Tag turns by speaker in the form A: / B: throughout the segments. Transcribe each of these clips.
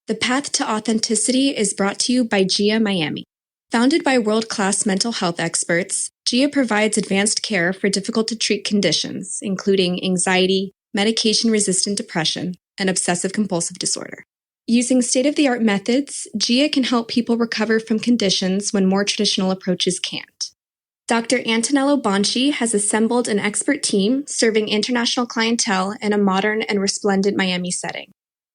A: The Path to Authenticity is brought to you by GIA Miami. Founded by world-class mental health experts, GIA provides advanced care for difficult-to-treat conditions, including anxiety, medication-resistant depression, and obsessive-compulsive disorder. Using state-of-the-art methods, GIA can help people recover from conditions when more traditional approaches can't. Dr. Antonello Bonci has assembled an expert team serving international clientele in a modern and resplendent Miami setting.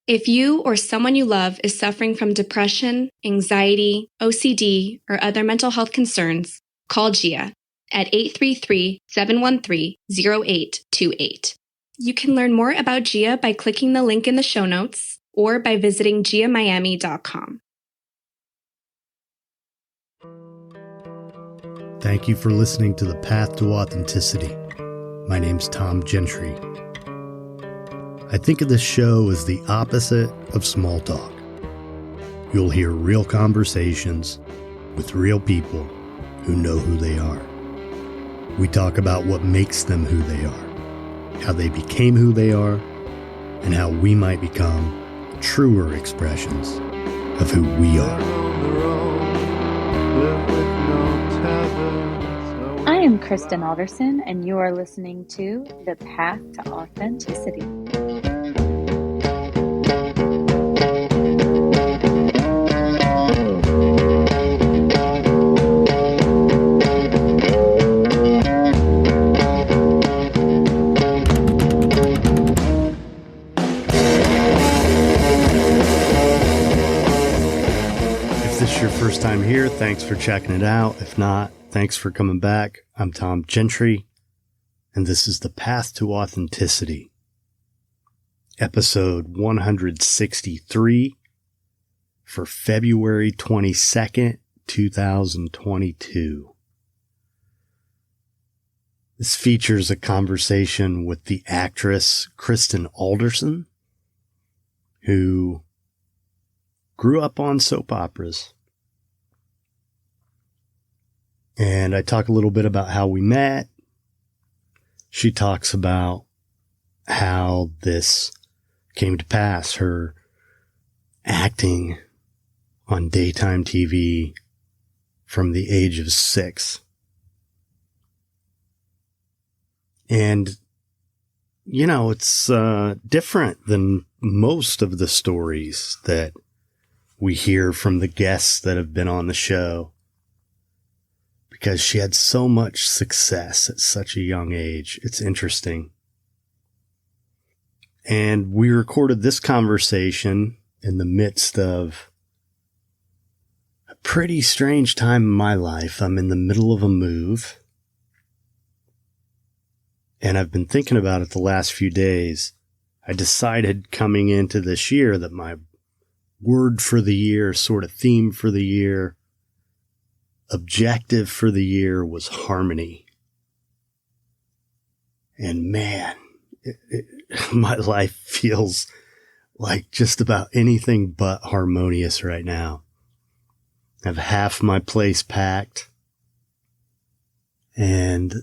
A: If you or someone you love is suffering from depression, anxiety, OCD, or other mental health concerns, call GIA at 833-713-0828. You can learn more about GIA by clicking the link in the show notes or by visiting giamiami.com.
B: Thank you for listening to The Path to Authenticity. My name's Tom Gentry. I think of this show as the opposite of small talk. You'll hear real conversations with real people who know who they are. We talk about what makes them who they are, how they became who they are, and how we might become truer expressions of who we are.
C: I am Kristen Alderson, and you are listening to The Path to Authenticity.
B: Your first time here, thanks for checking it out. If not, thanks for coming back. I'm Tom Gentry, and this is The Path to Authenticity, episode 163 for February 22nd, 2022. This features a conversation with the actress Kristen Alderson, who grew up on soap operas. And I talk a little bit about how we met. She talks about how this came to pass, her acting on daytime TV from the age of 6. And, you know, it's different than most of the stories that we hear from the guests that have been on the show, because she had so much success at such a young age. It's interesting. And we recorded this conversation in the midst of a pretty strange time in my life. I'm in the middle of a move, and I've been thinking about it the last few days. I decided coming into this year that my word for the year, sort of theme for the year, objective for the year was harmony. And man, my life feels like just about anything but harmonious right now. I have half my place packed and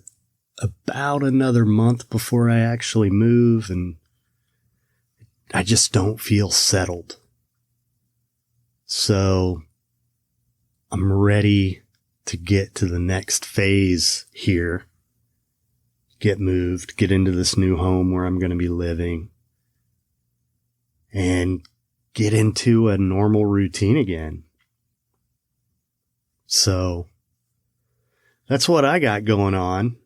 B: about another month before I actually move, and I just don't feel settled. So I'm ready to get to the next phase here, get moved, get into this new home where I'm going to be living, and get into a normal routine again. So that's what I got going on.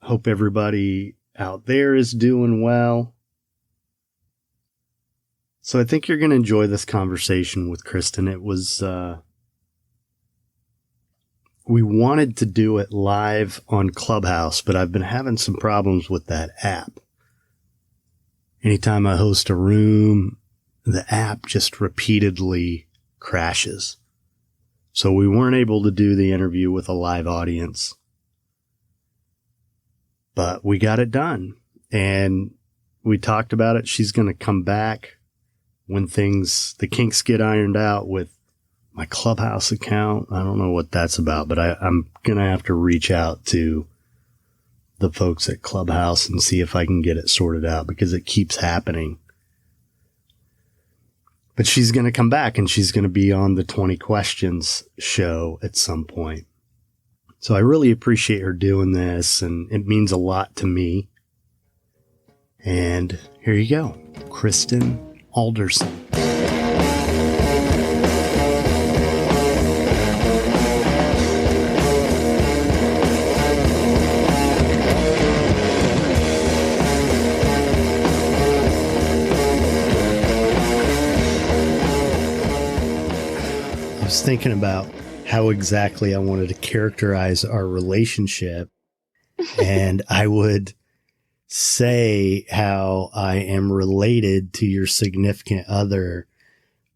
B: Hope everybody out there is doing well. So I think you're going to enjoy this conversation with Kristen. It was, we wanted to do it live on Clubhouse, but I've been having some problems with that app. Anytime I host a room, the app just repeatedly crashes. So we weren't able to do the interview with a live audience. But we got it done. And we talked about it. She's going to come back when the kinks get ironed out with my Clubhouse account. I don't know what that's about, but I'm going to have to reach out to the folks at Clubhouse and see if I can get it sorted out, because it keeps happening. But she's going to come back and she's going to be on the 20 Questions show at some point. So I really appreciate her doing this, and it means a lot to me. And here you go, Kristen Alderson. I was thinking about how exactly I wanted to characterize our relationship, and I would say how I am related to your significant other,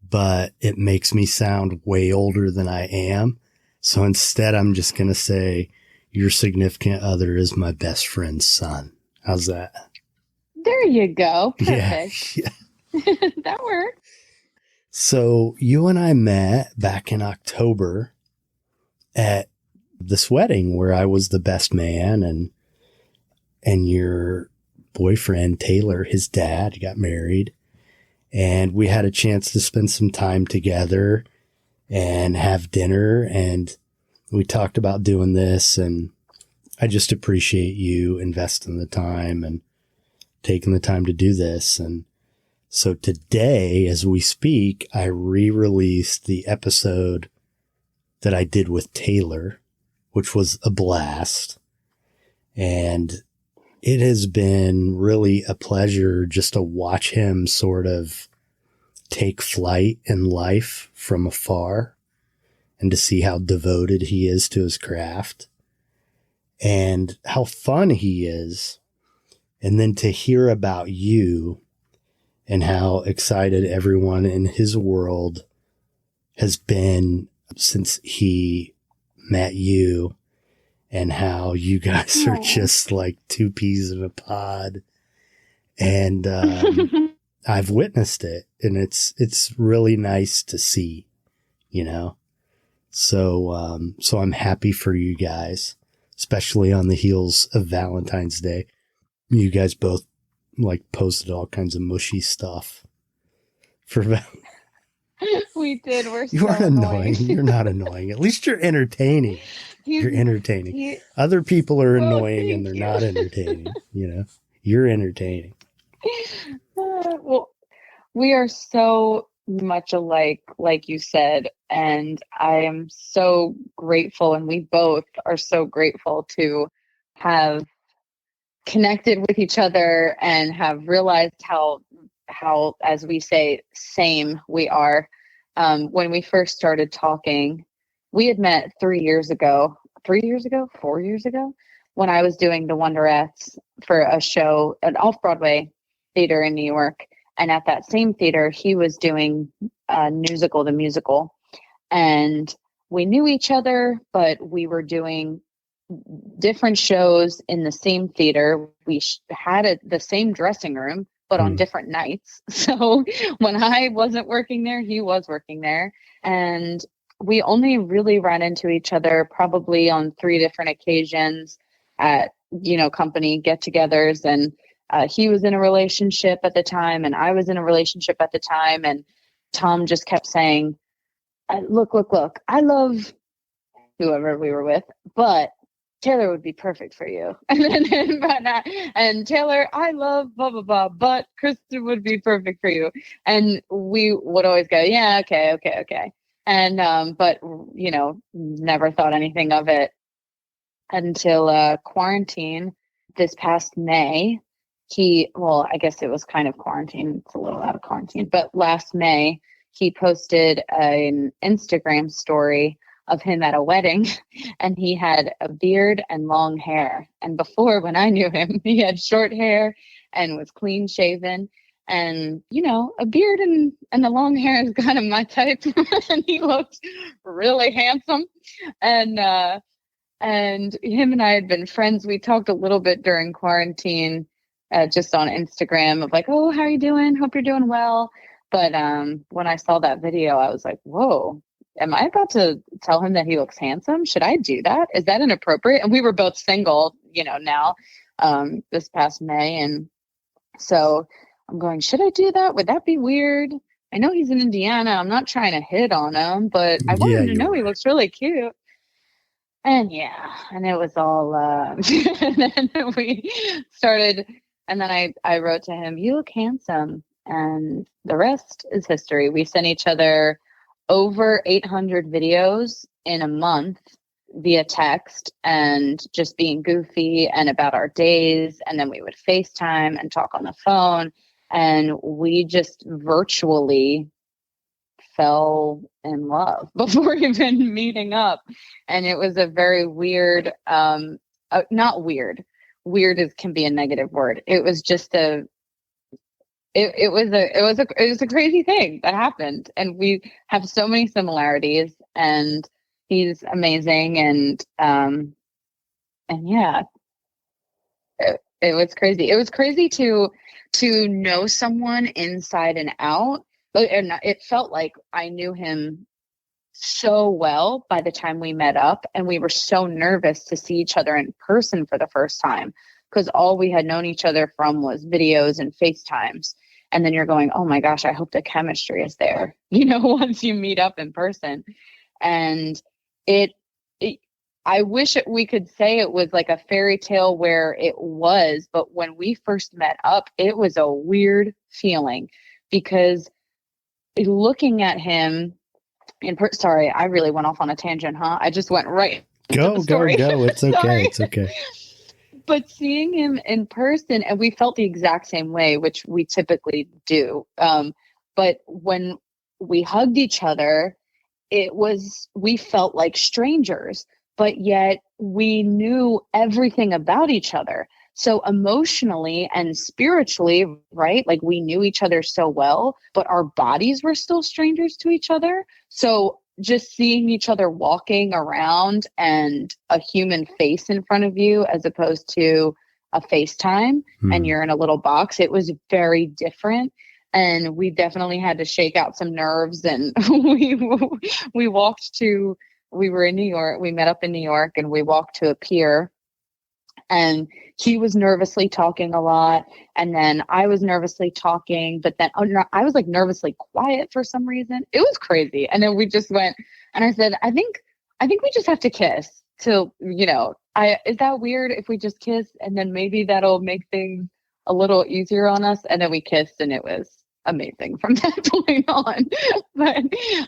B: but it makes me sound way older than I am. So instead, I'm just going to say your significant other is my best friend's son. How's that?
C: There you go. Perfect.
B: Yeah.
C: That works.
B: So you and I met back in October at this wedding where I was the best man, and your boyfriend, Taylor, his dad, got married, and we had a chance to spend some time together and have dinner, and we talked about doing this, and I just appreciate you investing the time and taking the time to do this. And so today, as we speak, I re-released the episode that I did with Taylor, which was a blast. And it has been really a pleasure just to watch him sort of take flight in life from afar and to see how devoted he is to his craft and how fun he is. And then to hear about you and how excited everyone in his world has been since he met you, and how you guys are just like two peas in a pod. And I've witnessed it, and it's really nice to see, you know. So I'm happy for you guys, especially on the heels of Valentine's Day. You guys both like posted all kinds of mushy stuff for
C: We did.
B: You
C: so
B: aren't annoying. You're not annoying. At least you're entertaining. You're entertaining. Other people are annoying and they're not entertaining. You know, you're entertaining.
C: Well, we are so much alike, like you said, and I am so grateful, and we both are so grateful to have connected with each other and have realized how, as we say, same we are. When we first started talking, we had met 4 years ago, when I was doing the Wonderettes for a show, an off-Broadway theater in New York. And at that same theater, he was doing Newsical the Musical. And we knew each other, but we were doing different shows in the same theater. We had the same dressing room, but on different nights. So when I wasn't working there, he was working there. And we only really ran into each other probably on 3 different occasions at, company get-togethers. And he was in a relationship at the time, and I was in a relationship at the time. And Tom just kept saying, look, I love whoever we were with, but Taylor would be perfect for you. And Taylor, I love blah, blah, blah, but Kristen would be perfect for you. And we would always go, yeah, okay. And, but, never thought anything of it until quarantine this past May. I guess it was kind of quarantine. It's a little out of quarantine, but last May, he posted an Instagram story of him at a wedding, and he had a beard and long hair. And before, when I knew him, he had short hair and was clean shaven. And, a beard and the long hair is kind of my type. And he looked really handsome. And him and I had been friends. We talked a little bit during quarantine, just on Instagram of like, oh, how are you doing? Hope you're doing well. But when I saw that video, I was like, whoa, am I about to tell him that he looks handsome? Should I do that? Is that inappropriate? And we were both single, now, this past May. And so I'm going, should I do that? Would that be weird? I know he's in Indiana. I'm not trying to hit on him, but I want
B: Yeah,
C: him to
B: you
C: know he
B: were.
C: looks really cute. And yeah, and it was all, and then we started, and then I wrote to him, "You look handsome." And the rest is history. We sent each other over 800 videos in a month via text and just being goofy and about our days. And then we would FaceTime and talk on the phone. And we just virtually fell in love before even meeting up. And it was a very weird, not weird. Weird can be a negative word. It was just it was a crazy thing that happened, and we have so many similarities, and he's amazing, and yeah, it was crazy. It was crazy to know someone inside and out, but it felt like I knew him so well by the time we met up, and we were so nervous to see each other in person for the first time because all we had known each other from was videos and FaceTimes. And then you're going, oh my gosh, I hope the chemistry is there, once you meet up in person. And it I wish we could say it was like a fairy tale where it was, but when we first met up, it was a weird feeling because looking at him sorry, I really went off on a tangent, huh? I just went right into the story.
B: Go. It's okay.
C: Sorry.
B: It's okay.
C: But seeing him in person, and we felt the exact same way, which we typically do. But when we hugged each other, we felt like strangers, but yet we knew everything about each other. So emotionally and spiritually, right? Like we knew each other so well, but our bodies were still strangers to each other. So just seeing each other walking around and a human face in front of you as opposed to a FaceTime and you're in a little box, it was very different. And we definitely had to shake out some nerves. And we were in New York. We met up in New York and we walked to a pier. And he was nervously talking a lot. And then I was nervously talking, but then I was like nervously quiet for some reason. It was crazy. And then we just went, and I said, I think we just have to kiss till, is that weird if we just kiss? And then maybe that'll make things a little easier on us. And then we kissed and it was amazing from that point on. But,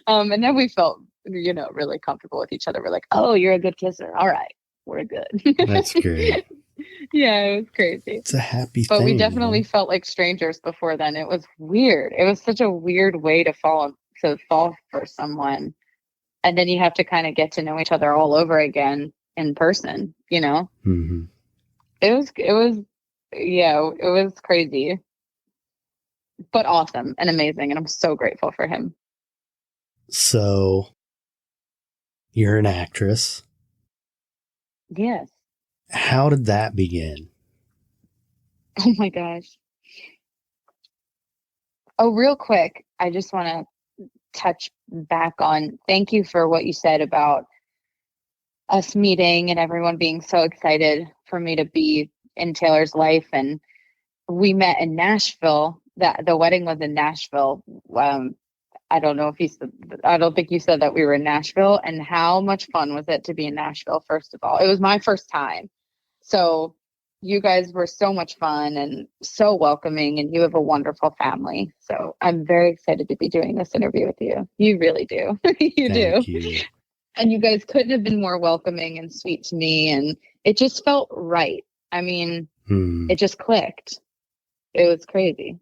C: and then we felt, really comfortable with each other. We're like, oh, you're a good kisser. All right. We're good.
B: That's great.
C: Yeah, it was crazy.
B: It's a happy
C: but
B: thing.
C: But we definitely felt like strangers before then. It was weird. It was such a weird way to fall for someone. And then you have to kind of get to know each other all over again in person,
B: Mm-hmm.
C: It was crazy, but awesome and amazing. And I'm so grateful for him.
B: So you're an actress.
C: Yes.
B: How did that begin?
C: Oh my gosh. Oh, real quick, I just want to touch back on, thank you for what you said about us meeting and everyone being so excited for me to be in Taylor's life. And we met in Nashville. The wedding was in Nashville. I don't think you said that we were in Nashville. And how much fun was it to be in Nashville? First of all, it was my first time. So you guys were so much fun and so welcoming, and you have a wonderful family. So I'm very excited to be doing this interview with you. You really do.
B: Thank you.
C: And you guys couldn't have been more welcoming and sweet to me. And it just felt right. I mean, It just clicked. It was crazy.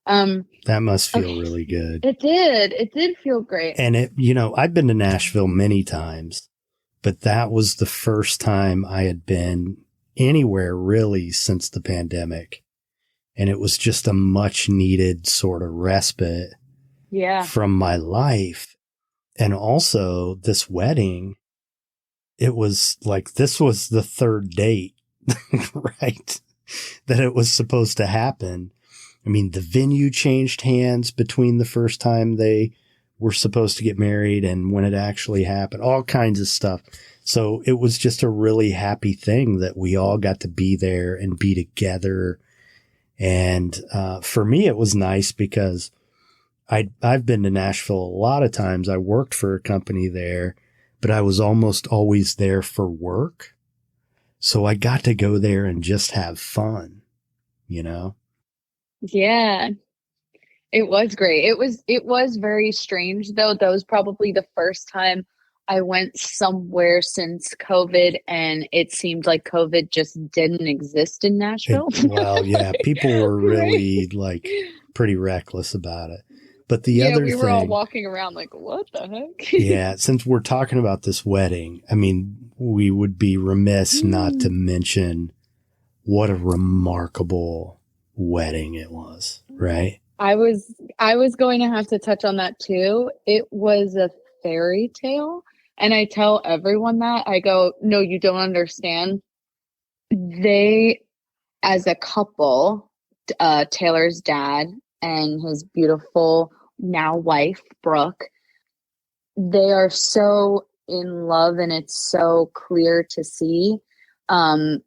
B: That must feel really good.
C: It did feel great.
B: And I've been to Nashville many times, but that was the first time I had been anywhere really since the pandemic. And it was just a much needed sort of respite from my life. And also this wedding, it was like, this was the third date, right? That it was supposed to happen. I mean, the venue changed hands between the first time they were supposed to get married and when it actually happened, all kinds of stuff. So it was just a really happy thing that we all got to be there and be together. And for me, it was nice because I've been to Nashville a lot of times. I worked for a company there, but I was almost always there for work. So I got to go there and just have fun, you know?
C: Yeah. It was great. It was very strange though. That was probably the first time I went somewhere since COVID, and it seemed like COVID just didn't exist in Nashville.
B: Well, yeah, people were really
C: Right?
B: like pretty reckless about it. But the
C: Yeah,
B: other
C: we were all
B: thing,
C: walking around like, what the heck?
B: yeah, since we're talking about this wedding, I mean, we would be remiss not to mention what a remarkable wedding it was, right?
C: I was going to have to touch on that too. It was a fairy tale. And I tell everyone that. I go, no, you don't understand. They, as a couple, Taylor's dad and his beautiful now wife, Brooke, they are so in love, and it's so clear to see. And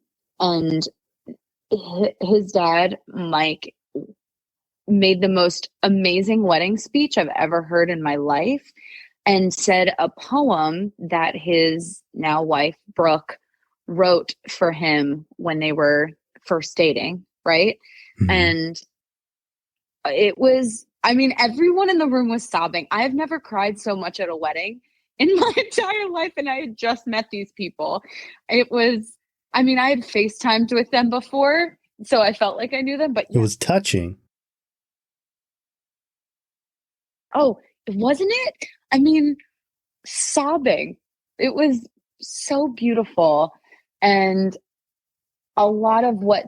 C: his dad, Mike, made the most amazing wedding speech I've ever heard in my life, and said a poem that his now wife, Brooke, wrote for him when they were first dating, right?
B: Mm-hmm.
C: And it was, I mean, everyone in the room was sobbing. I have never cried so much at a wedding in my entire life, and I had just met these people. It was, I mean, I had FaceTimed with them before, so I felt like I knew them, but
B: It was touching.
C: Oh, wasn't it? I mean, sobbing. It was so beautiful. And a lot of what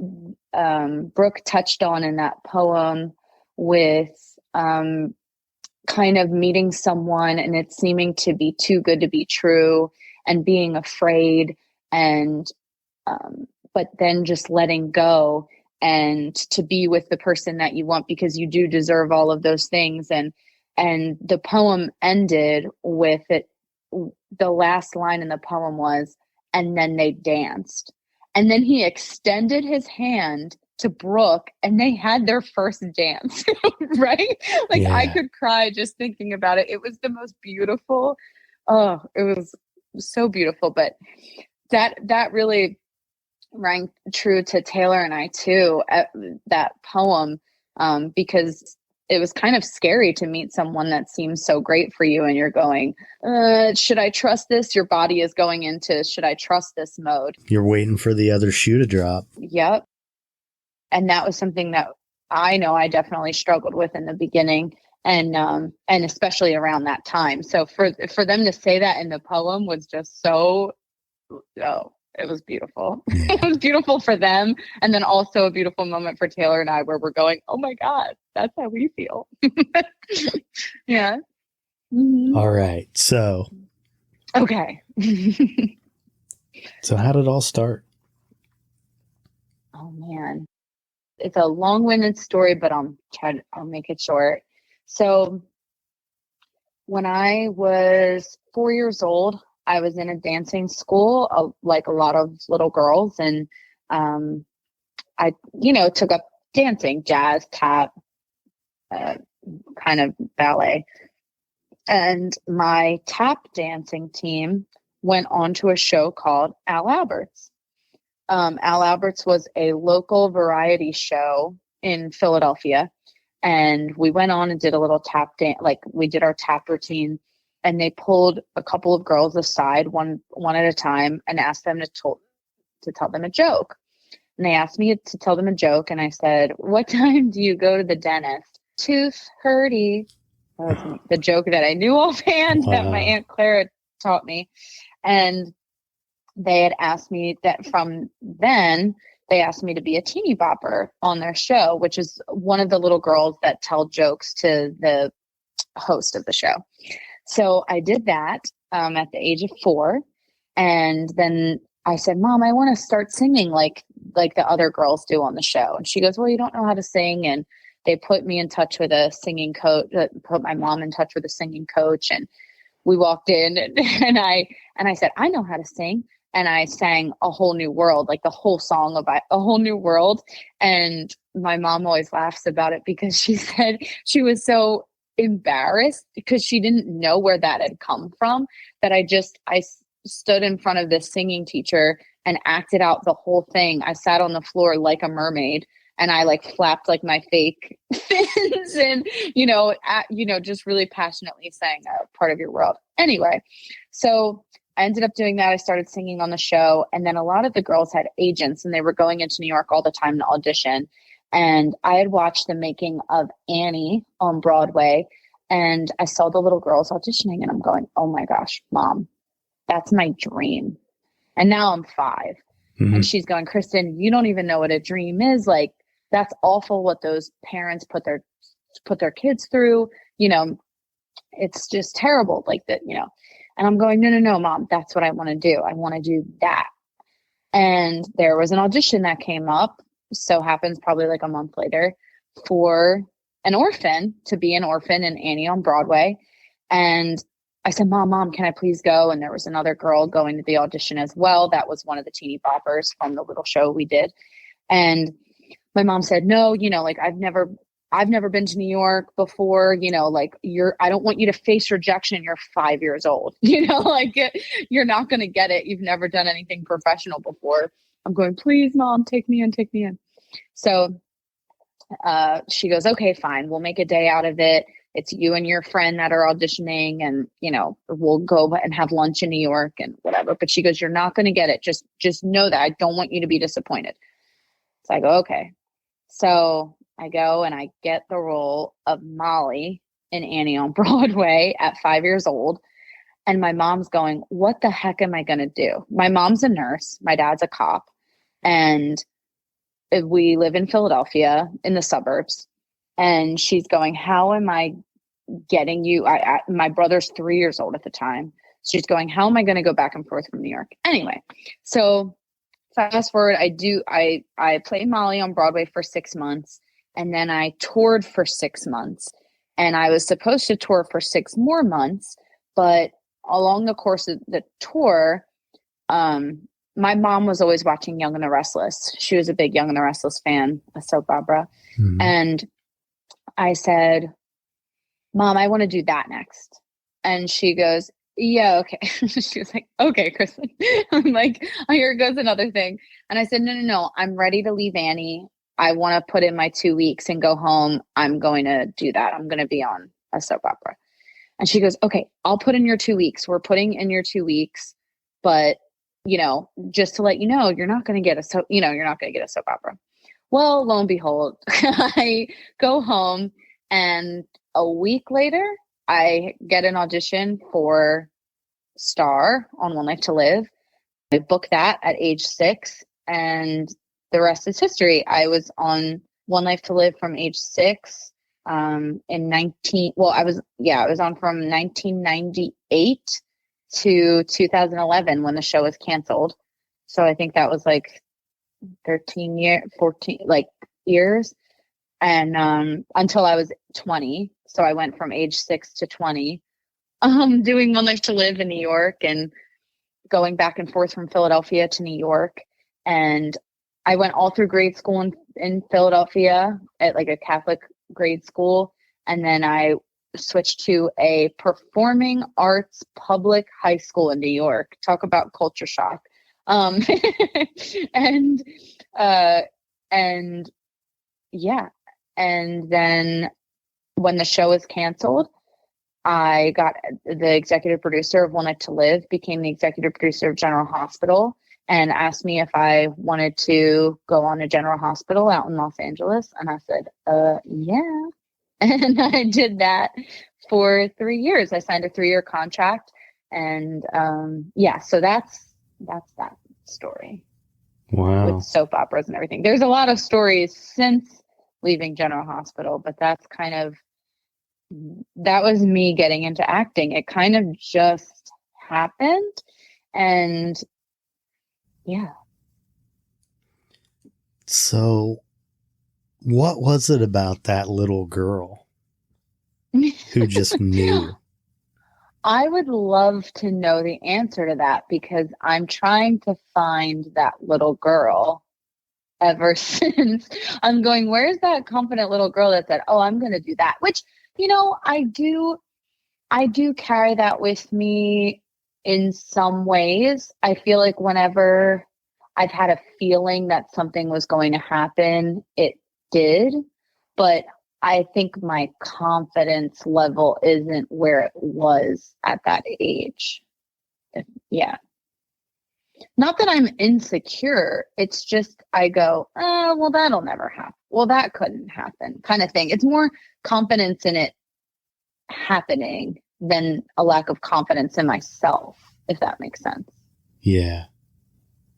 C: Brooke touched on in that poem with kind of meeting someone and it seeming to be too good to be true and being afraid, and but then just letting go and to be with the person that you want because you do deserve all of those things. And the poem ended with it. The last line in the poem was, and then they danced. And then he extended his hand to Brooke and they had their first dance, right? Like
B: Yeah.
C: I could cry just thinking about it. It was the most beautiful. Oh, it was so beautiful. But that really rang true to Taylor and I too, that poem, because it was kind of scary to meet someone that seems so great for you and you're going, should I trust this? Your body is going into, should I trust this mode?
B: You're waiting for the other shoe to drop.
C: Yep. And that was something that I know I definitely struggled with in the beginning, and especially around that time. So for them to say that in the poem was just so, it was beautiful.
B: Yeah.
C: It was beautiful for them. And then also a beautiful moment for Taylor and I where we're going, oh my God, that's how we feel. Yeah. Mm-hmm.
B: All right. So.
C: Okay.
B: So how did it all start?
C: Oh man. It's a long-winded story, but I'll make it short. So when I was 4 years old, I was in a dancing school, like a lot of little girls. And I, took up dancing, jazz, tap, kind of ballet. And my tap dancing team went on to a show called Al Albert's. Al Albert's was a local variety show in Philadelphia. And we went on and did a little tap dance, like we did our tap routine. And they pulled a couple of girls aside, one at a time, and asked them to tell them a joke. And they asked me to tell them a joke, and I said, "What time do you go to the dentist?" "Tooth hurty." That was the joke that I knew offhand. Wow. That my Aunt Clara taught me. And they had asked me that from then. They asked me to be a teeny bopper on their show, which is one of the little girls that tell jokes to the host of the show. So I did that at the age of 4. And then I said, "Mom, I want to start singing like the other girls do on the show." And she goes, "Well, you don't know how to sing." And they put me in touch with a singing coach, put my mom in touch with a singing coach. And we walked in and I said, "I know how to sing." And I sang A Whole New World, like the whole song about A Whole New World. And my mom always laughs about it because she said she was so embarrassed because she didn't know where that had come from, that I stood in front of this singing teacher and acted out the whole thing. I sat on the floor like a mermaid and I like flapped like my fake fins and, just really passionately sang a part of your world. Anyway, so I ended up doing that. I started singing on the show. And then a lot of the girls had agents and they were going into New York all the time to audition. And I had watched the making of Annie on Broadway and I saw the little girls auditioning and I'm going, oh my gosh, Mom, that's my dream. And now I'm 5. Mm-hmm. And she's going, Kristen, you don't even know what a dream is. Like, that's awful what those parents put their kids through. It's just terrible like that, And I'm going, no, Mom, that's what I want to do. I want to do that. And there was an audition that came up. So happens probably like a month later for an orphan, to be an orphan in Annie on Broadway. And I said, Mom, can I please go? And there was another girl going to the audition as well. That was one of the teeny boppers from the little show we did. And my mom said, no, like I've never been to New York before, like I don't want you to face rejection. You're 5 years old, like you're not going to get it. You've never done anything professional before. I'm going, please, Mom, take me in. So she goes, okay, fine. We'll make a day out of it. It's you and your friend that are auditioning and, we'll go and have lunch in New York and whatever. But she goes, you're not going to get it. Just know that. I don't want you to be disappointed. So I go, okay. So I go and I get the role of Molly in Annie on Broadway at 5 years old. And my mom's going, what the heck am I going to do? My mom's a nurse. My dad's a cop. And we live in Philadelphia in the suburbs. And she's going, how am I getting you? My brother's 3 years old at the time. She's going, how am I going to go back and forth from New York? Anyway, so fast forward, I played Molly on Broadway for 6 months. And then I toured for 6 months. And I was supposed to tour for 6 more months. But along the course of the tour, my mom was always watching Young and the Restless. She was a big Young and the Restless fan, a soap opera. Mm-hmm. And I said, Mom, I want to do that next. And she goes, yeah, okay. She was like, okay, Kristen. I'm like, oh, here goes another thing. And I said, no, I'm ready to leave Annie. I want to put in my 2 weeks and go home. I'm going to do that. I'm going to be on a soap opera. And she goes, okay, I'll put in your 2 weeks. We're putting in your 2 weeks, but just to let you know, you're not going to get a soap opera. Well, lo and behold, I go home and a week later, I get an audition for Starr on One Life to Live. I booked that at age 6 and the rest is history. I was on One Life to Live from age 6 I was on from 1998 to 2011 when the show was canceled. So I think that was like 14 years. And until I was 20. So I went from age 6 to 20 doing One Life to Live in New York and going back and forth from Philadelphia to New York. And I went all through grade school in Philadelphia at like a Catholic grade school. And then I switched to a performing arts public high school in New York. Talk about culture shock. And then when the show was canceled, I got the executive producer of One Life to Live, became the executive producer of General Hospital, and asked me if I wanted to go on to General Hospital out in Los Angeles. And I said, yeah. And I did that for 3 years. I signed a 3-year contract. And so that's that story.
B: Wow.
C: With soap operas and everything. There's a lot of stories since leaving General Hospital, but that was me getting into acting. It kind of just happened. And yeah.
B: So what was it about that little girl who just knew?
C: I would love to know the answer to that because I'm trying to find that little girl ever since. I'm going, where's that confident little girl that said, oh, I'm going to do that? Which I do carry that with me in some ways. I feel like whenever I've had a feeling that something was going to happen, it did. But I think my confidence level isn't where it was at that age. Yeah. Not that I'm insecure. It's just I go, well, that'll never happen. Well, that couldn't happen, kind of thing. It's more confidence in it happening than a lack of confidence in myself, if that makes sense.
B: Yeah.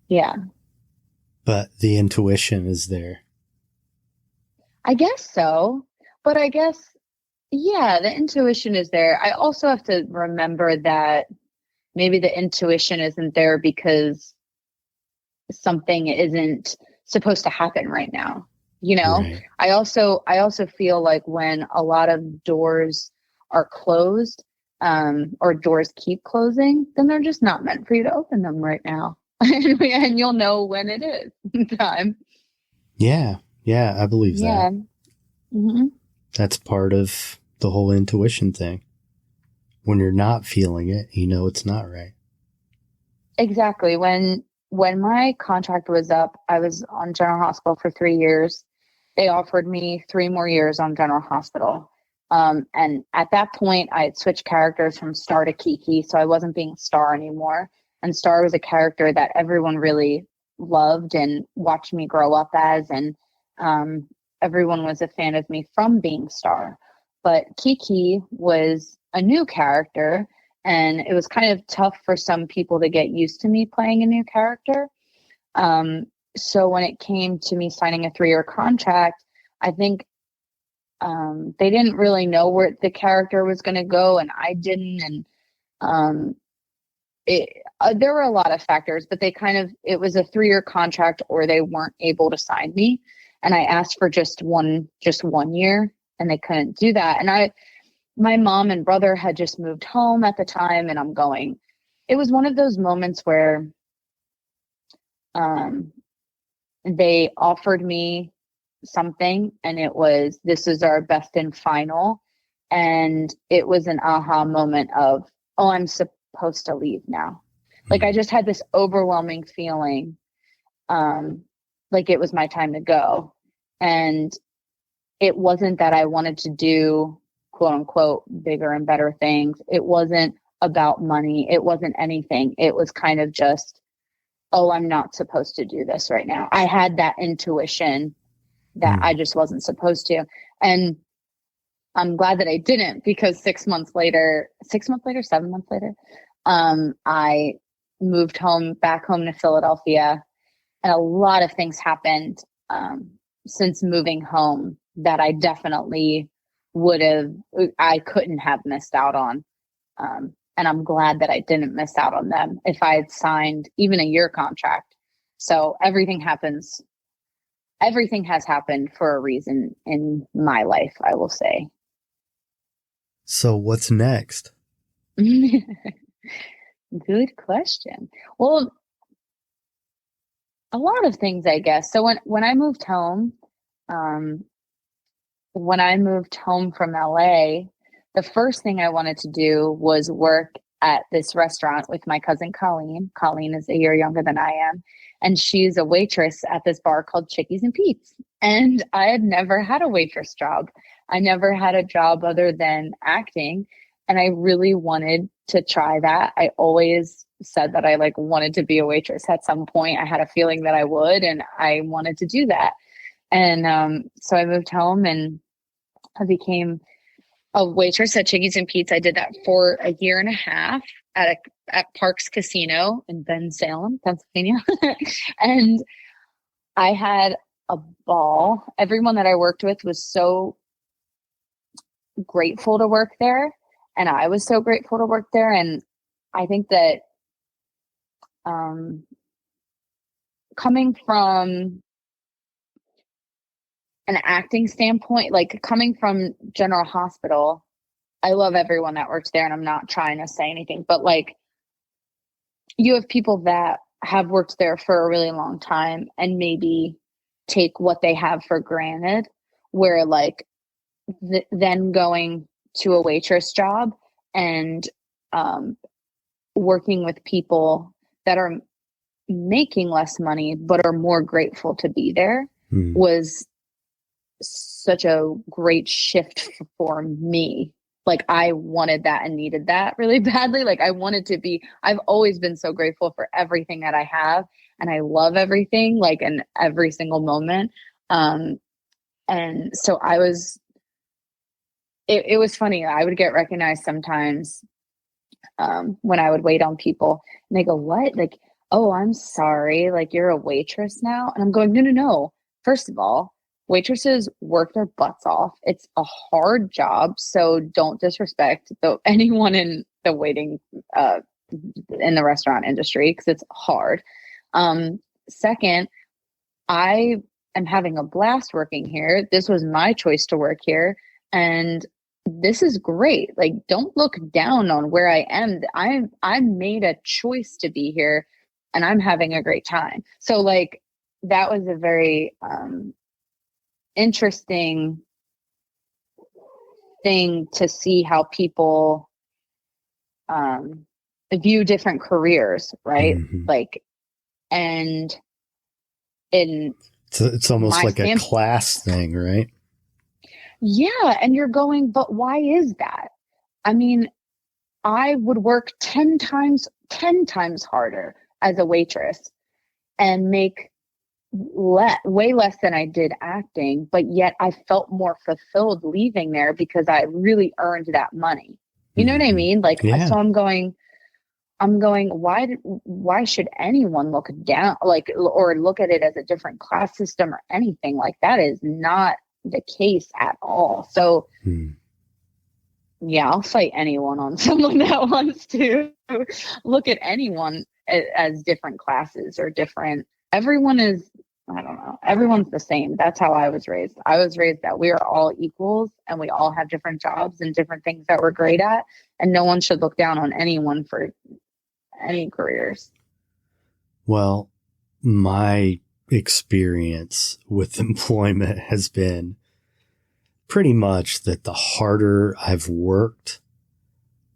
C: Yeah.
B: But the intuition is there.
C: I guess so. But I guess, yeah, the intuition is there. I also have to remember that maybe the intuition isn't there because something isn't supposed to happen right now.
B: Right.
C: I also feel like when a lot of doors are closed, or doors keep closing, then they're just not meant for you to open them right now. And you'll know when it is time.
B: Yeah. Yeah, I believe
C: Yeah.
B: that.
C: Mm-hmm.
B: That's part of the whole intuition thing. When you're not feeling it, it's not right.
C: Exactly. When my contract was up, I was on General Hospital for 3 years. They offered me 3 more years on General Hospital. And at that point, I had switched characters from Starr to Kiki, so I wasn't being Starr anymore. And Starr was a character that everyone really loved and watched me grow up as, and everyone was a fan of me from being Starr. But Kiki was a new character, and it was kind of tough for some people to get used to me playing a new character. So when it came to me signing a 3-year contract, I think they didn't really know where the character was going to go, and I didn't. And there were a lot of factors, but it was a 3-year contract, or they weren't able to sign me. And I asked for just one year, and they couldn't do that. And my mom and brother had just moved home at the time, and it was one of those moments where they offered me something, and it was, this is our best and final. And it was an aha moment of, oh, I'm supposed to leave now. Like, I just had this overwhelming feeling, like it was my time to go. And it wasn't that I wanted to do, quote unquote, bigger and better things. It wasn't about money. It wasn't anything. It was kind of just, oh, I'm not supposed to do this right now. I had that intuition that I just wasn't supposed to. And I'm glad that I didn't, because 7 months later, I moved back home to Philadelphia. And a lot of things happened since moving home that I definitely I couldn't have missed out on. And I'm glad that I didn't miss out on them if I had signed even a year contract. So everything has happened for a reason in my life, I will say.
B: So what's next?
C: Good question. Well, a lot of things, I guess. So when I moved home, from LA, the first thing I wanted to do was work at this restaurant with my cousin Colleen. Colleen is a year younger than I am, and she's a waitress at this bar called Chickies and Pete's. And I had never had a waitress job. I never had a job other than acting, and I really wanted to try that. I always said that I wanted to be a waitress at some point. I had a feeling that I would, and I wanted to do that. And so I moved home and I became a waitress at Chickies and Pete's. I did that for a year and a half at Parks Casino in Bensalem, Pennsylvania. And I had a ball. Everyone that I worked with was so grateful to work there, and I was so grateful to work there. And I think that coming from an acting standpoint, coming from General Hospital, I love everyone that works there, and I'm not trying to say anything, but you have people that have worked there for a really long time and maybe take what they have for granted, where then going to a waitress job and working with people that are making less money but are more grateful to be there was such a great shift for me. Like, I wanted that and needed that really badly. Like, I've always been so grateful for everything that I have, and I love everything, like, in every single moment. And so it was funny. I would get recognized sometimes when I would wait on people, and they go, "What?" Like, "Oh, I'm sorry. Like, you're a waitress now?" And I'm going, no. First of all, waitresses work their butts off. It's a hard job, so don't disrespect anyone in the waiting in the restaurant industry, because it's hard. Second, I am having a blast working here. This was my choice to work here, and this is great. Like, don't look down on where I am. I made a choice to be here, and I'm having a great time. So, like, that was a very interesting thing to see how people view different careers, right? Like, and
B: it's almost like a class thing, right?
C: Yeah. And you're going, but why is that? I mean, I would work 10 times harder as a waitress and make way less than I did acting, but yet I felt more fulfilled leaving there because I really earned that money. You know what I mean? Like,
B: yeah.
C: So I'm going, why should anyone look down, like, or look at it as a different class system or anything? Like, that is not the case at all. So yeah, I'll fight anyone on someone that wants to look at anyone as different classes or different. Everyone is, I don't know, everyone's the same. That's how I was raised. I was raised that we are all equals and we all have different jobs and different things that we're great at. And no one should look down on anyone for any careers.
B: Well, my experience with employment has been pretty much that the harder I've worked,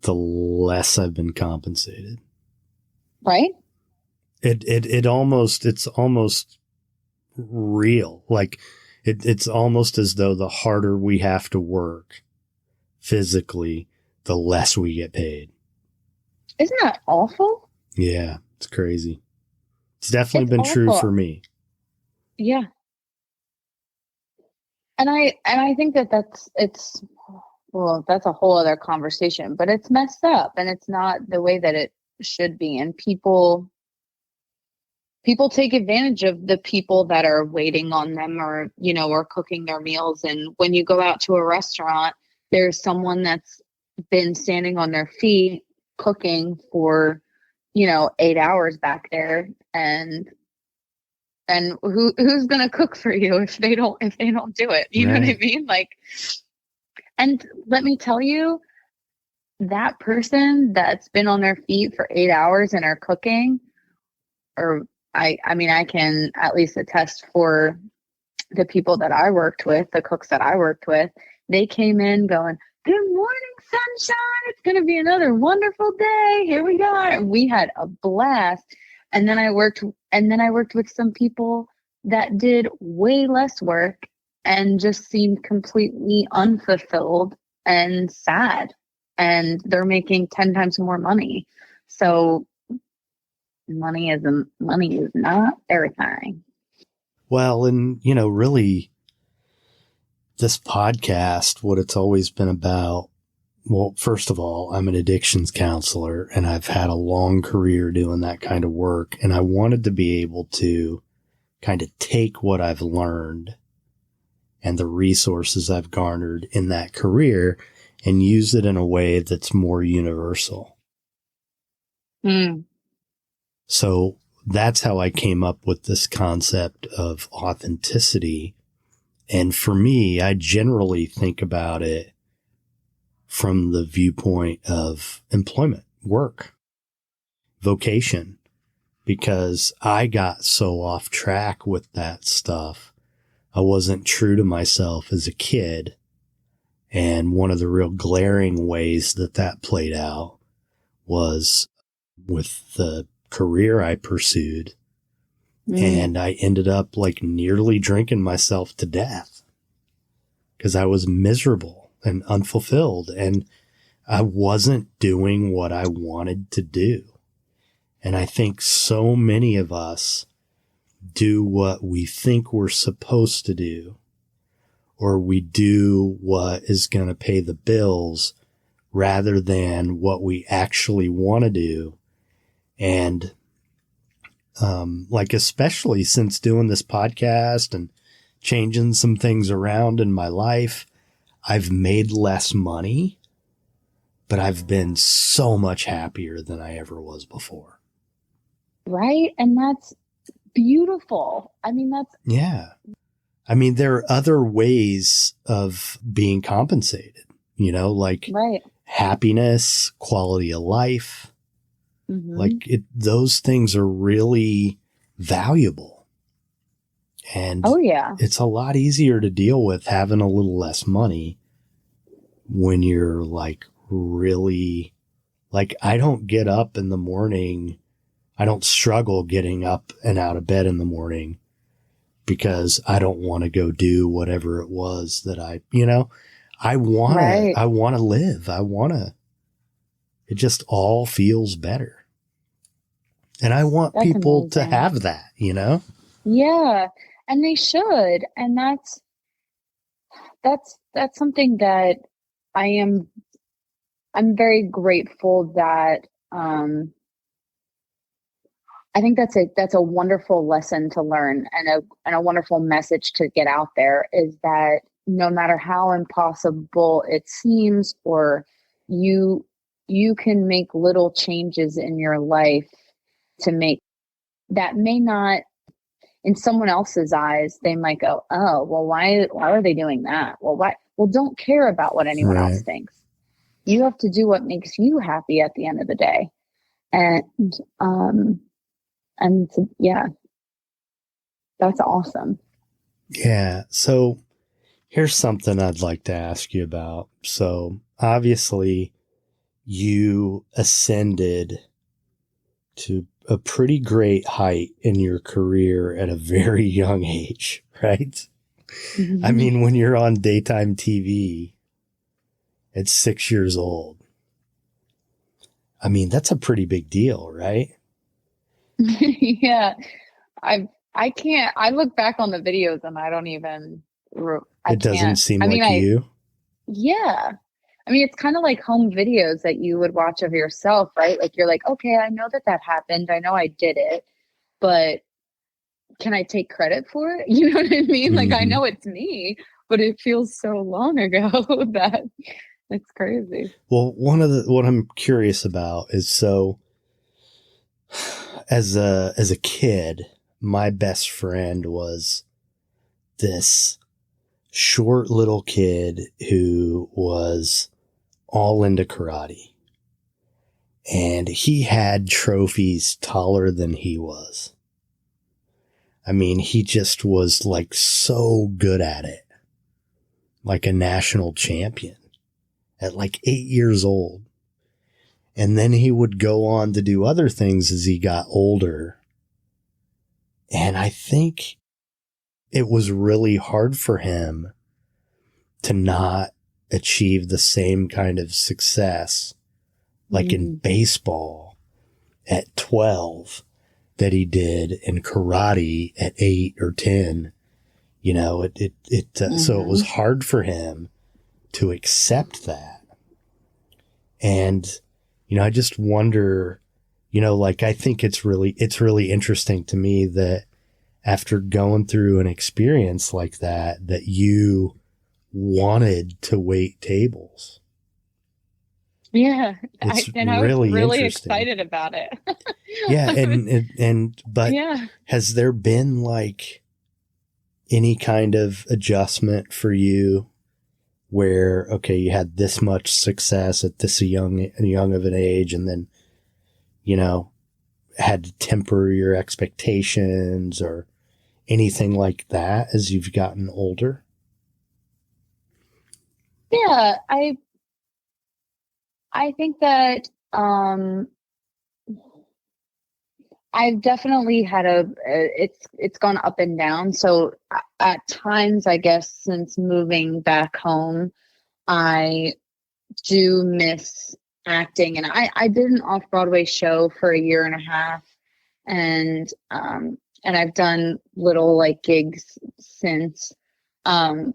B: the less I've been compensated.
C: Right?
B: It's almost real. Like, it's almost as though the harder we have to work physically, the less we get paid.
C: Isn't that awful?
B: Yeah, it's crazy. It's definitely been awful. True for me.
C: Yeah. And I think that's a whole other conversation, but it's messed up and it's not the way that it should be. And people take advantage of the people that are waiting on them or, or cooking their meals. And when you go out to a restaurant, there's someone that's been standing on their feet cooking for, 8 hours back there. And who's going to cook for you if they don't do it? You know what I mean? Like, and let me tell you, that person that's been on their feet for 8 hours and are cooking, or I mean, I can at least attest for the people that I worked with, the cooks that I worked with, they came in going, "Good morning, sunshine. It's going to be another wonderful day. Here we are." And we had a blast. And then I worked with some people that did way less work and just seemed completely unfulfilled and sad. And they're making 10 times more money. So money is not everything.
B: Well, and really, this podcast, what it's always been about. Well, first of all, I'm an addictions counselor and I've had a long career doing that kind of work. And I wanted to be able to kind of take what I've learned and the resources I've garnered in that career and use it in a way that's more universal. So that's how I came up with this concept of authenticity. And for me, I generally think about it from the viewpoint of employment, work, vocation, because I got so off track with that stuff. I wasn't true to myself as a kid. And one of the real glaring ways that played out was with the career I pursued. And I ended up like nearly drinking myself to death because I was miserable and unfulfilled, and I wasn't doing what I wanted to do. And I think so many of us do what we think we're supposed to do, or we do what is going to pay the bills rather than what we actually want to do. And like, especially since doing this podcast and changing some things around in my life, I've made less money, but I've been so much happier than I ever was before.
C: Right. And that's beautiful. I mean,
B: yeah. I mean, there are other ways of being compensated, like
C: right.
B: happiness, quality of life. Like those things are really valuable. And it's a lot easier to deal with having a little less money when you're like really, like, I don't get up in the morning. I don't struggle getting up and out of bed in the morning because I don't want to go do whatever it was that I want to live. It just all feels better. And I want people amazing. To have that,
C: Yeah. And they should. And that's something that I'm very grateful that, I think that's a wonderful lesson to learn and a wonderful message to get out there, is that no matter how impossible it seems, or you can make little changes in your life to make that may not, in someone else's eyes, they might go, oh, well, why are they doing that? Well, why? Well, don't care about what anyone else thinks. You have to do what makes you happy at the end of the day. And yeah, that's awesome.
B: Yeah. So here's something I'd like to ask you about. So obviously you ascended to a pretty great height in your career at a very young age, right? I mean, when you're on daytime TV at 6 years old, I mean, that's a pretty big deal, right?
C: Yeah. I look back on the videos and I don't even,
B: it doesn't seem like you.
C: Yeah. I mean, it's kind of like home videos that you would watch of yourself, right? Like, you're like, okay, I know that happened. I know I did it, but can I take credit for it? You know what I mean? Like, I know it's me, but it feels so long ago that it's crazy.
B: Well, what I'm curious about is, so as a kid, my best friend was this short little kid who was all into karate, and he had trophies taller than he was. I mean, he just was like so good at it, like a national champion at like 8 years old. And then he would go on to do other things as he got older. And I think it was really hard for him to not achieve the same kind of success, like in baseball at 12, that he did in karate at 8 or 10. So it was hard for him to accept that. And, I just wonder, like, I think it's really interesting to me that after going through an experience like that you wanted to wait tables.
C: Yeah.
B: It's
C: I was really excited about it.
B: Yeah. But has there been like any kind of adjustment for you where, okay, you had this much success at this young of an age, and then, had to temper your expectations or anything like that as you've gotten older?
C: Yeah, I think that I've definitely had it's gone up and down. So at times, I guess, since moving back home, I do miss acting. And I did an off-Broadway show for a year and a half, and I've done little like gigs since. And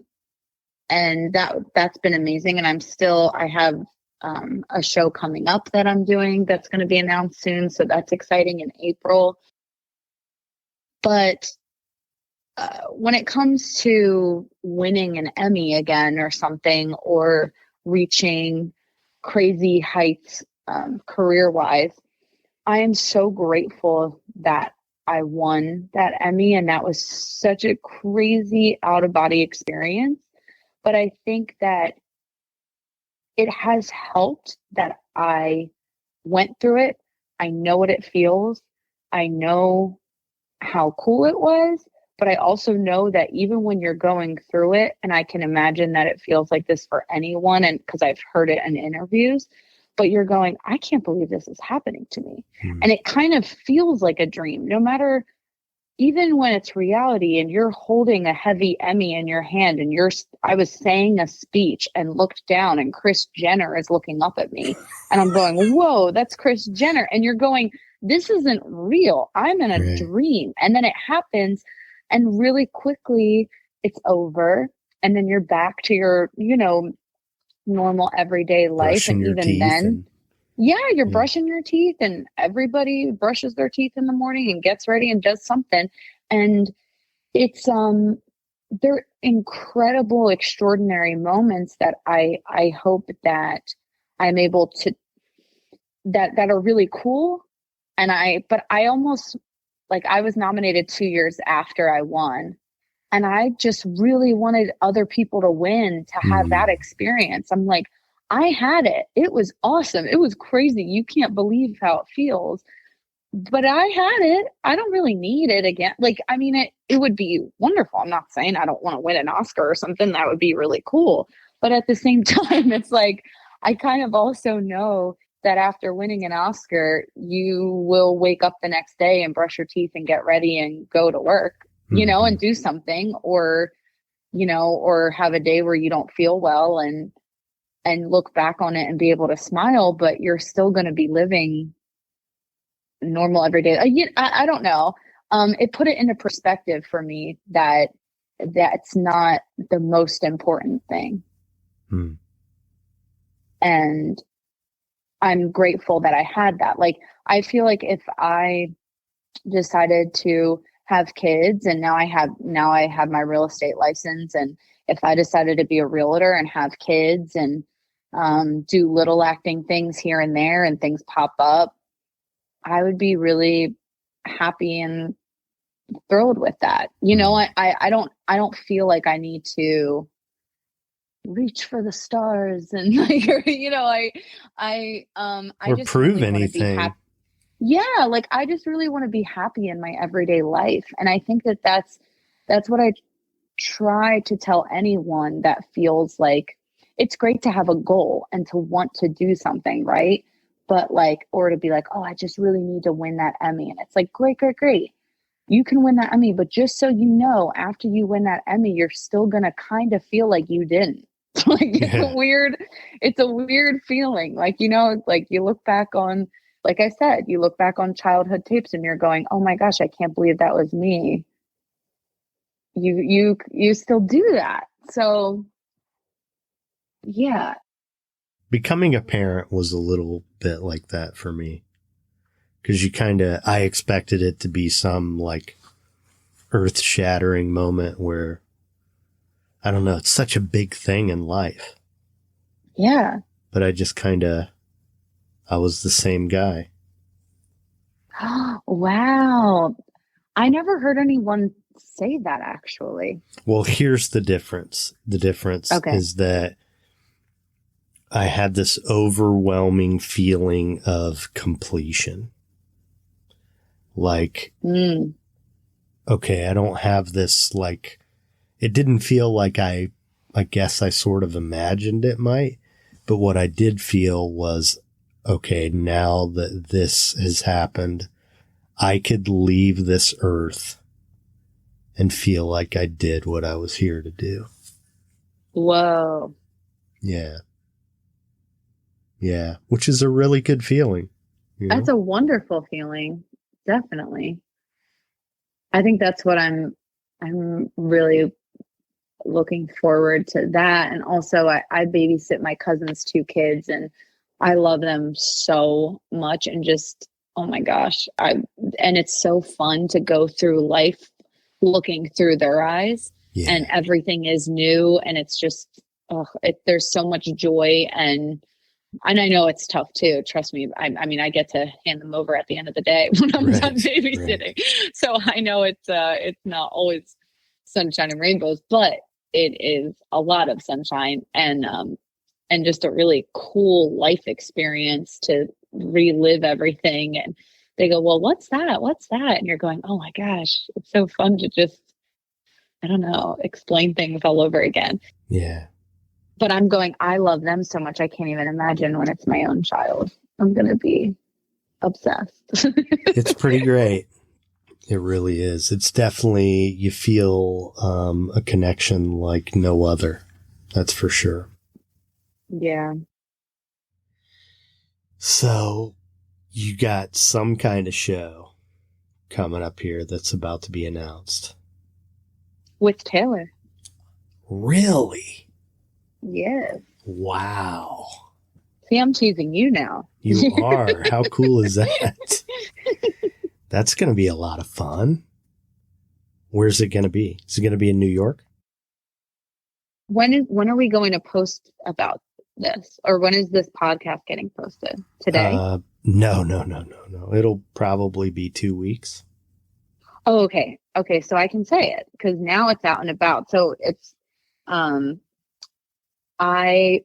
C: that's been amazing. And I have a show coming up that I'm doing that's going to be announced soon. So that's exciting in April. But when it comes to winning an Emmy again or something, or reaching crazy heights career-wise, I am so grateful that I won that Emmy. And that was such a crazy out-of-body experience. But I think that it has helped that I went through it. I know what it feels. I know how cool it was. But I also know that even when you're going through it, and I can imagine that it feels like this for anyone, and because I've heard it in interviews, but you're going, I can't believe this is happening to me. And it kind of feels like a dream, no matter, even when it's reality and you're holding a heavy Emmy in your hand and I was saying a speech and looked down and Kris Jenner is looking up at me and I'm going, whoa, that's Kris Jenner. And you're going, this isn't real. I'm in a dream. And then it happens and really quickly it's over. And then you're back to your, normal everyday life. And even then, you're brushing your teeth, and everybody brushes their teeth in the morning and gets ready and does something. And it's, they're incredible, extraordinary moments that I hope that I'm able to, that are really cool. But I almost, like, I was nominated 2 years after I won. And I just really wanted other people to win, to have that experience. I'm like, I had it. It was awesome. It was crazy. You can't believe how it feels. But I had it. I don't really need it again. Like, I mean, it would be wonderful. I'm not saying I don't want to win an Oscar or something. That would be really cool. But at the same time, it's like, I kind of also know that after winning an Oscar, you will wake up the next day and brush your teeth and get ready and go to work, and do something, or have a day where you don't feel well and look back on it and be able to smile, but you're still going to be living normal every day. I don't know. It put it into perspective for me that that's not the most important thing. And I'm grateful that I had that. Like, I feel like if I decided to have kids, and now I have my real estate license, and if I decided to be a realtor and have kids and do little acting things here and there and things pop up, I would be really happy and thrilled with that. I don't feel like I need to reach for the stars and like, I just
B: prove
C: really
B: anything.
C: Yeah, like, I just really want to be happy in my everyday life. And I think that that's what I try to tell anyone that feels like it's great to have a goal and to want to do something, right? But like, or to be like, oh, I just really need to win that Emmy. And it's like, great. You can win that Emmy, but just so you know, after you win that Emmy, you're still going to kind of feel like you didn't. Like, it's a weird feeling. Like, like you look back on, like I said, you look back on childhood tapes and you're going, oh my gosh, I can't believe that was me. You still do that. So yeah.
B: Becoming a parent was a little bit like that for me. Because I expected it to be some like earth-shattering moment where, I don't know, it's such a big thing in life.
C: Yeah.
B: But I just I was the same guy.
C: Wow. I never heard anyone say that, actually.
B: Well, here's the difference. The difference is that I had this overwhelming feeling of completion. Like, okay, I don't have this, like, it didn't feel like I I guess I sort of imagined it might. But what I did feel was, okay, now that this has happened, I could leave this earth and feel like I did what I was here to do.
C: Whoa.
B: Yeah. Yeah. Which is a really good feeling.
C: That's a wonderful feeling. Definitely. I think that's what I'm really looking forward to, that. And also I babysit my cousin's 2 kids, and I love them so much, and just, oh my gosh, and it's so fun to go through life looking through their eyes.
B: Yeah.
C: And everything is new, and it's just, there's so much joy, and I know it's tough too. Trust me. I mean, I get to hand them over at the end of the day when I'm done babysitting. Right. So I know it's not always sunshine and rainbows, but it is a lot of sunshine and just a really cool life experience to relive everything. And they go, well, what's that? What's that? And you're going, oh my gosh, it's so fun to just, I don't know, explain things all over again.
B: Yeah.
C: But I'm going, I love them so much. I can't even imagine when it's my own child. I'm going to be obsessed.
B: It's pretty great. It really is. It's definitely, you feel a connection like no other. That's for sure.
C: Yeah.
B: So you got some kind of show coming up here that's about to be announced.
C: With Taylor.
B: Really?
C: Yes.
B: Wow.
C: See, I'm teasing you now.
B: You are. How cool is that? That's going to be a lot of fun. Where's it going to be? Is it going to be in New York?
C: When are we going to post about this? Or when is this podcast getting posted? Today?
B: No. It'll probably be 2 weeks.
C: Oh, okay. Okay, so I can say it because now it's out and about. So it's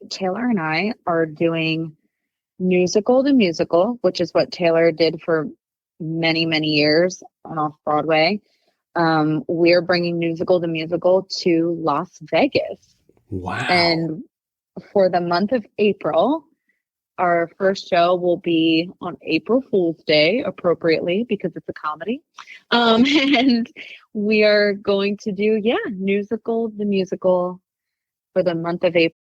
C: Taylor and I are doing Newsical the Musical, which is what Taylor did for many, many years on Off-Broadway. We're bringing Newsical the Musical to Las Vegas.
B: Wow.
C: And for the month of April, our first show will be on April Fool's Day, appropriately, because it's a comedy. And we are going to do, Newsical the Musical for the month of April.